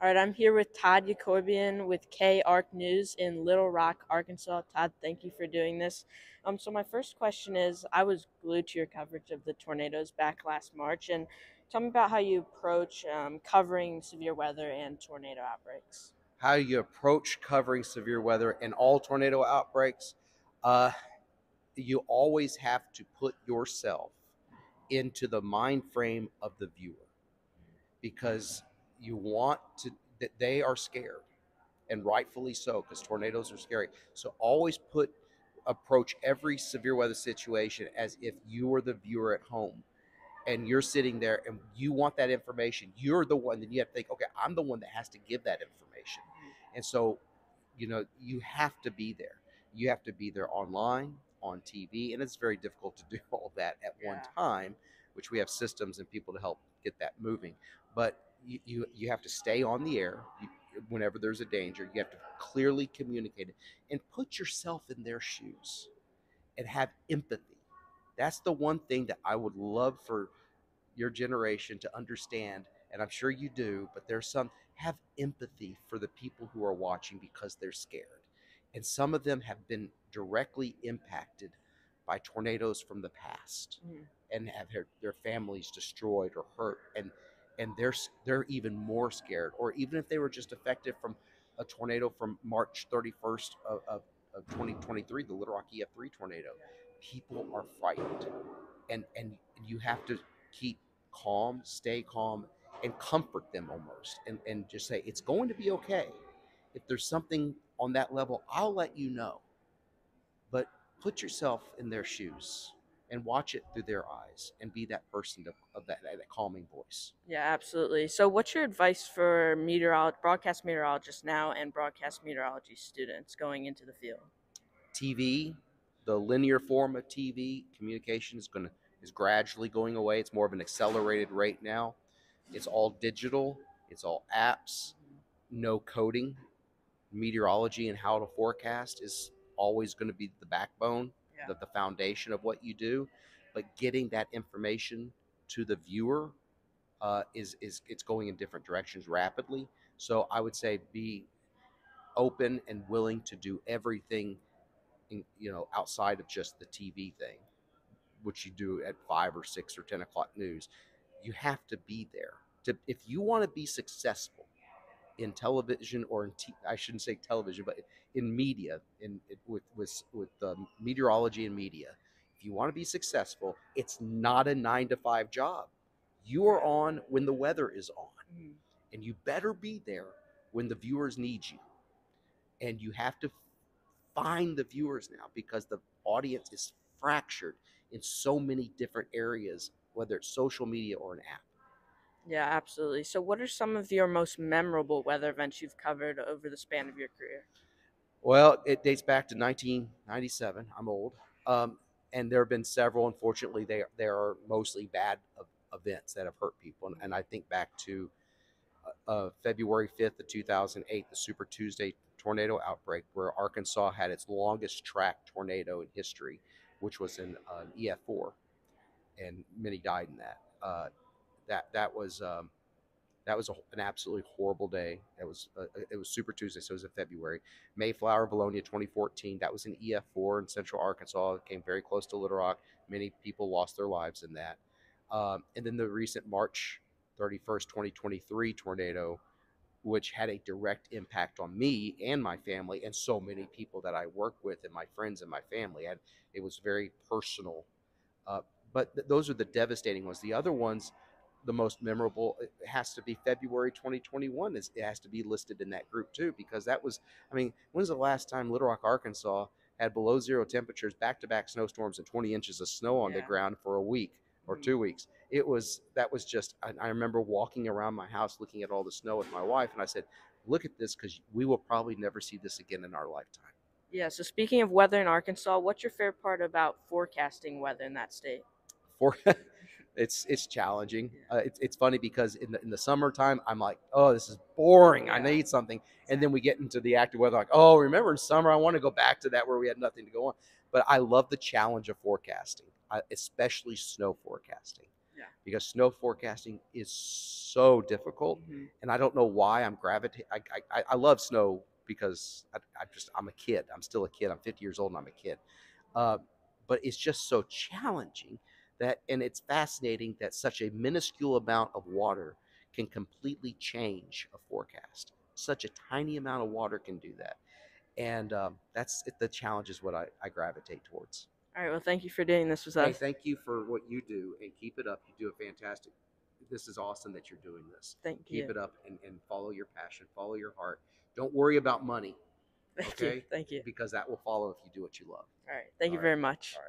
All right, I'm here with Todd Yakoubian with KARK News in Little Rock, Arkansas. Todd, thank you for doing this. So my first question is, I was glued to your coverage of the tornadoes back last March, and tell me about how you approach covering severe weather and tornado outbreaks. How you approach covering severe weather and all tornado outbreaks. Uh, you always have to put yourself into the mind frame of the viewer because you want to that they are scared, and rightfully so, because tornadoes are scary. So always approach every severe weather situation as if you were the viewer at home and you're sitting there and you want that information. You're the one that you have to think, okay, I'm the one that has to give that information. And so, you have to be there. You have to be there online, on TV, and it's very difficult to do all that at one time, which we have systems and people to help get that moving. But you have to stay on the air whenever there's a danger. You have to clearly communicate it and put yourself in their shoes and have empathy. That's the one thing that I would love for your generation to understand, and I'm sure you do, but there's some have empathy for the people who are watching because they're scared. And some of them have been directly impacted by tornadoes from the past and have their families destroyed or hurt, and they're even more scared. Or even if they were just affected from a tornado from March 31st of 2023, the Little Rock EF3 tornado, people are frightened, and you have to keep calm, stay calm, and comfort them almost, and just say it's going to be okay. If there's something on that level, I'll let you know. But put yourself in their shoes and watch it through their eyes and be that person of that calming voice. Yeah, absolutely. So, what's your advice for broadcast meteorologists now and broadcast meteorology students going into the field? TV, the linear form of TV communication is gradually going away. It's more of an accelerated rate now. It's all digital. It's all apps. No coding. Meteorology and how to forecast is always going to be the backbone, the foundation of what you do. But getting that information to the viewer is it's going in different directions rapidly. So I would say be open and willing to do everything outside of just the TV thing, which you do at 5 or 6 or 10 o'clock news. You have to be there if you want to be successful in television, or I shouldn't say television, but in media, with meteorology and media. If you want to be successful, it's not a 9 to 5 job. You are on when the weather is on, and you better be there when the viewers need you. And you have to find the viewers now because the audience is fractured in so many different areas, whether it's social media or an app. Yeah, absolutely. So, what are some of your most memorable weather events you've covered over the span of your career? Well, it dates back to 1997. I'm old. And there have been several. Unfortunately, they are mostly bad events that have hurt people. And I think back to February 5th of 2008, the Super Tuesday tornado outbreak, where Arkansas had its longest track tornado in history, which was in EF4, and many died in that. That was an absolutely horrible day. It was Super Tuesday, so it was in February. Mayflower, Valonia, 2014. That was in EF4 in Central Arkansas. It came very close to Little Rock. Many people lost their lives in that. And then the recent March 31st, 2023 tornado, which had a direct impact on me and my family and so many people that I work with and my friends and my family. And it was very personal. Uh, but those are the devastating ones. The other ones, the most memorable, it has to be February 2021. It has to be listed in that group too, because that was, I mean, when's the last time Little Rock, Arkansas had below zero temperatures, back-to-back snowstorms, and 20 inches of snow on the ground for a week or 2 weeks? That was just, I remember walking around my house looking at all the snow with my wife, and I said, look at this, because we will probably never see this again in our lifetime. Yeah, so speaking of weather in Arkansas, what's your favorite part about forecasting weather in that state? For it's challenging. It's funny because in the summertime I'm like, oh, this is boring. I need something, and then we get into the active weather, like, oh, remember in summer I want to go back to that where we had nothing to go on. But I love the challenge of forecasting, especially snow forecasting, because snow forecasting is so difficult, Mm-hmm. and I don't know why I'm gravitating. I love snow because I'm a kid. I'm still a kid. I'm 50 years old and I'm a kid. Uh, but it's just so challenging and it's fascinating that such a minuscule amount of water can completely change a forecast. Such a tiny amount of water can do that, and that's the challenge is what I gravitate towards. All right. Well, thank you for doing this with Hey, us. thank you for what you do and keep it up. You do a fantastic. This is awesome that you're doing this. Thank Keep you. it up and follow your passion, follow your heart. Don't worry about money, Thank you. okay? Thank you. Because that will follow if you do what you love. All right. Thank All you right. very much. All right.